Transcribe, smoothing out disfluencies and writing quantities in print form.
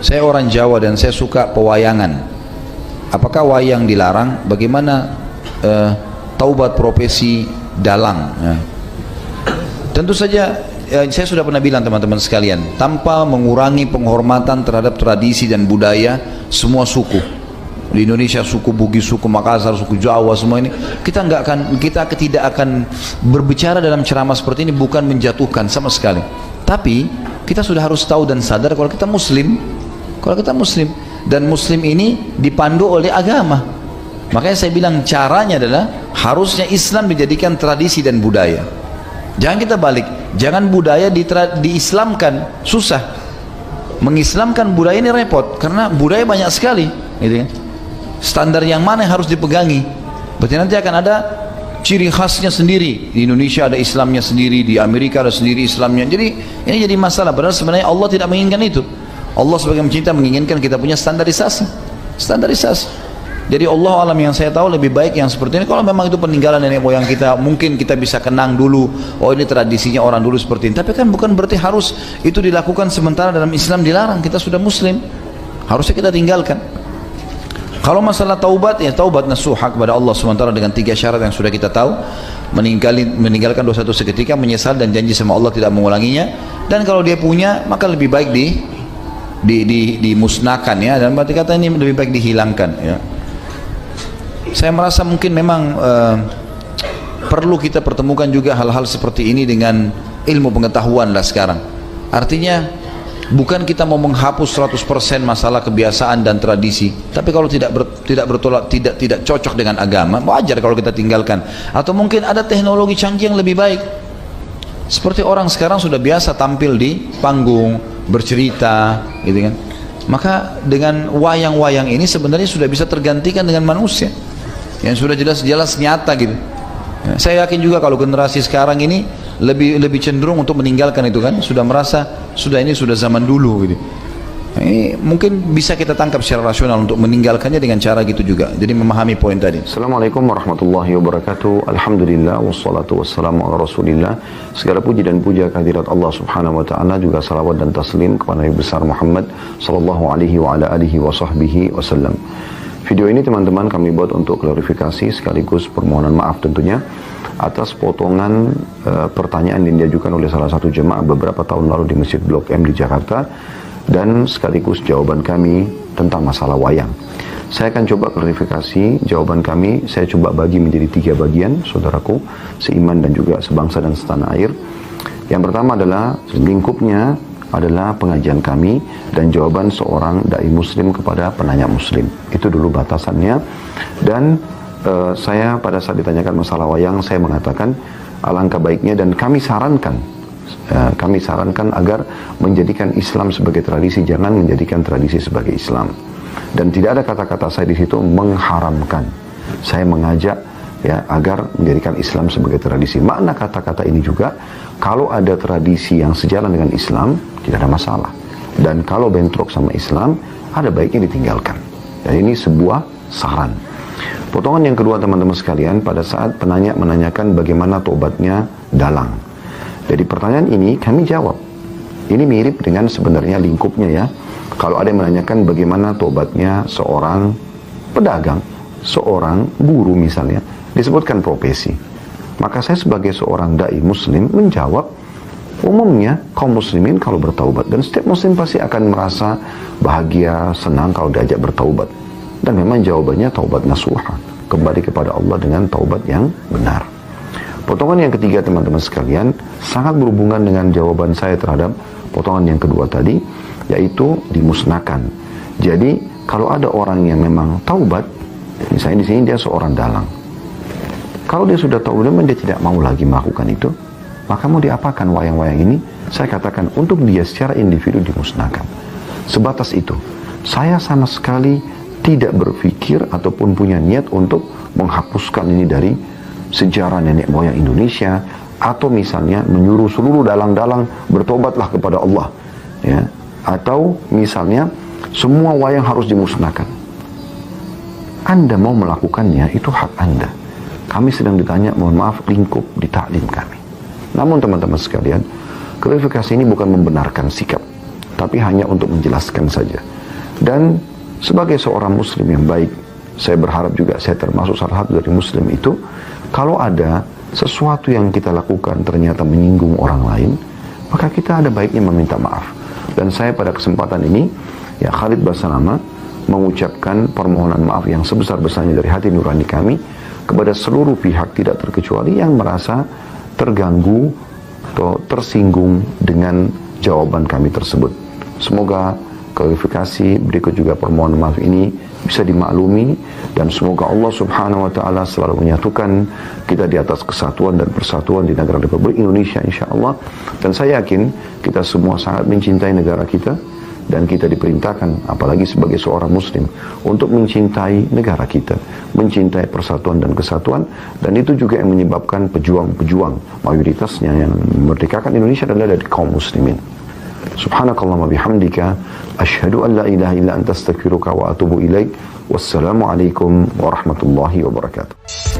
Saya orang Jawa dan saya suka pewayangan. Apakah wayang dilarang? Bagaimana taubat profesi dalang? Tentu saja saya sudah pernah bilang teman-teman sekalian, tanpa mengurangi penghormatan terhadap tradisi dan budaya semua suku di Indonesia, suku Bugis, suku Makassar, suku Jawa, semua ini kita tidak akan berbicara dalam ceramah seperti ini bukan menjatuhkan sama sekali. Tapi kita sudah harus tahu dan sadar kalau kita Muslim, dan Muslim ini dipandu oleh agama. Makanya saya bilang caranya adalah harusnya Islam dijadikan tradisi dan budaya. Jangan kita balik, jangan budaya diislamkan, susah. Mengislamkan budaya ini repot karena budaya banyak sekali, gitu kan. Standar yang mana yang harus dipegangi? Berarti nanti akan ada ciri khasnya sendiri. Di Indonesia ada Islamnya sendiri, di Amerika ada sendiri Islamnya. Jadi ini jadi masalah. Padahal sebenarnya Allah tidak menginginkan itu. Allah sebagai pencinta menginginkan kita punya standarisasi. Jadi Allah alam yang saya tahu lebih baik yang seperti ini. Kalau memang itu peninggalan nenek moyang kita, mungkin kita bisa kenang dulu, oh ini tradisinya orang dulu seperti ini. Tapi kan bukan berarti harus itu dilakukan sementara dalam Islam dilarang. Kita sudah Muslim, harusnya kita tinggalkan. Kalau masalah taubat, ya taubat nasuha kepada Allah SWT dengan 3 syarat yang sudah kita tahu. Meninggalkan dosa itu seketika, menyesal dan janji sama Allah tidak mengulanginya. Dan kalau dia punya, maka lebih baik dimusnahkan, ya. Dan berarti kata ini lebih baik dihilangkan, ya. Saya merasa mungkin memang perlu kita pertemukan juga hal-hal seperti ini dengan ilmu pengetahuan lah sekarang. Artinya bukan kita mau menghapus 100% masalah kebiasaan dan tradisi, tapi kalau tidak cocok dengan agama, wajar kalau kita tinggalkan. Atau mungkin ada teknologi canggih yang lebih baik. Seperti orang sekarang sudah biasa tampil di panggung, bercerita, gitu kan. Maka dengan wayang-wayang ini sebenarnya sudah bisa tergantikan dengan manusia yang sudah jelas-jelas nyata gitu. Ya, saya yakin juga kalau generasi sekarang ini lebih cenderung untuk meninggalkan itu kan, sudah merasa ini sudah zaman dulu gitu. Ini mungkin bisa kita tangkap secara rasional untuk meninggalkannya dengan cara gitu juga. Jadi memahami poin tadi. Assalamualaikum warahmatullahi wabarakatuh. Alhamdulillah wassalatu wassalamu ala Rasulillah. Segala puji dan puja kehadirat Allah Subhanahu wa taala, juga salawat dan taslim kepada Nabi besar Muhammad sallallahu alaihi wa ala alihi wa sahbihi wasallam. Video ini teman-teman kami buat untuk klarifikasi sekaligus permohonan maaf tentunya atas potongan pertanyaan yang diajukan oleh salah satu jemaah beberapa tahun lalu di Masjid Blok M di Jakarta, dan sekaligus jawaban kami tentang masalah wayang. Saya akan coba klarifikasi jawaban kami, saya coba bagi menjadi 3 bagian, saudaraku seiman dan juga sebangsa dan setanah air. Yang pertama adalah lingkupnya adalah pengajian kami dan jawaban seorang dai muslim kepada penanya muslim. Itu dulu batasannya. Dan saya pada saat ditanyakan masalah wayang, saya mengatakan alangkah baiknya dan kami sarankan agar menjadikan Islam sebagai tradisi, jangan menjadikan tradisi sebagai Islam. Dan tidak ada kata-kata saya di situ mengharamkan. Saya mengajak ya agar menjadikan Islam sebagai tradisi. Makna kata-kata ini juga, kalau ada tradisi yang sejalan dengan Islam tidak ada masalah, dan kalau bentrok sama Islam ada baiknya ditinggalkan. Dan ini sebuah saran. Potongan yang kedua teman-teman sekalian, pada saat penanya menanyakan bagaimana tobatnya dalang. Jadi pertanyaan ini kami jawab. Ini mirip dengan sebenarnya lingkupnya ya. Kalau ada yang menanyakan bagaimana tobatnya seorang pedagang, seorang guru misalnya, disebutkan profesi. Maka saya sebagai seorang dai muslim menjawab, umumnya kaum muslimin kalau bertaubat, dan setiap muslim pasti akan merasa bahagia, senang kalau diajak bertaubat. Dan memang jawabannya taubat nasuha, kembali kepada Allah dengan taubat yang benar. Potongan yang ketiga teman-teman sekalian sangat berhubungan dengan jawaban saya terhadap potongan yang kedua tadi, yaitu dimusnahkan. Jadi kalau ada orang yang memang taubat, misalnya di sini dia seorang dalang, kalau dia sudah tahu memang dia tidak mau lagi melakukan itu, maka mau diapakan wayang-wayang ini? Saya katakan untuk dia secara individu dimusnahkan. Sebatas itu. Saya sama sekali tidak berpikir ataupun punya niat untuk menghapuskan ini dari sejarah nenek moyang Indonesia, atau misalnya menyuruh seluruh dalang-dalang bertobatlah kepada Allah, ya, atau misalnya semua wayang harus dimusnahkan. Anda mau melakukannya, itu hak Anda. Kami sedang ditanya, mohon maaf, lingkup di taklim kami. Namun teman-teman sekalian, klarifikasi ini bukan membenarkan sikap, tapi hanya untuk menjelaskan saja. Dan sebagai seorang muslim yang baik, saya berharap juga saya termasuk salah satu dari muslim itu, kalau ada sesuatu yang kita lakukan ternyata menyinggung orang lain, maka kita ada baiknya meminta maaf. Dan saya pada kesempatan ini, ya Khalid Basalamah, mengucapkan permohonan maaf yang sebesar-besarnya dari hati nurani kami kepada seluruh pihak tidak terkecuali yang merasa terganggu atau tersinggung dengan jawaban kami tersebut. Semoga klarifikasi berikut juga permohonan maaf ini bisa dimaklumi, dan semoga Allah Subhanahu wa taala selalu menyatukan kita di atas kesatuan dan persatuan di negara Republik Indonesia insyaallah. Dan saya yakin kita semua sangat mencintai negara kita, dan kita diperintahkan apalagi sebagai seorang muslim untuk mencintai negara kita, mencintai persatuan dan kesatuan. Dan itu juga yang menyebabkan pejuang-pejuang mayoritasnya yang memerdekakan Indonesia adalah dari kaum muslimin. Subhanakallahumma bihamdika asyhadu an la ilaha illa anta astaghfiruka wa atubu ilaik. Wassalamu alaikum warahmatullahi wabarakatuh.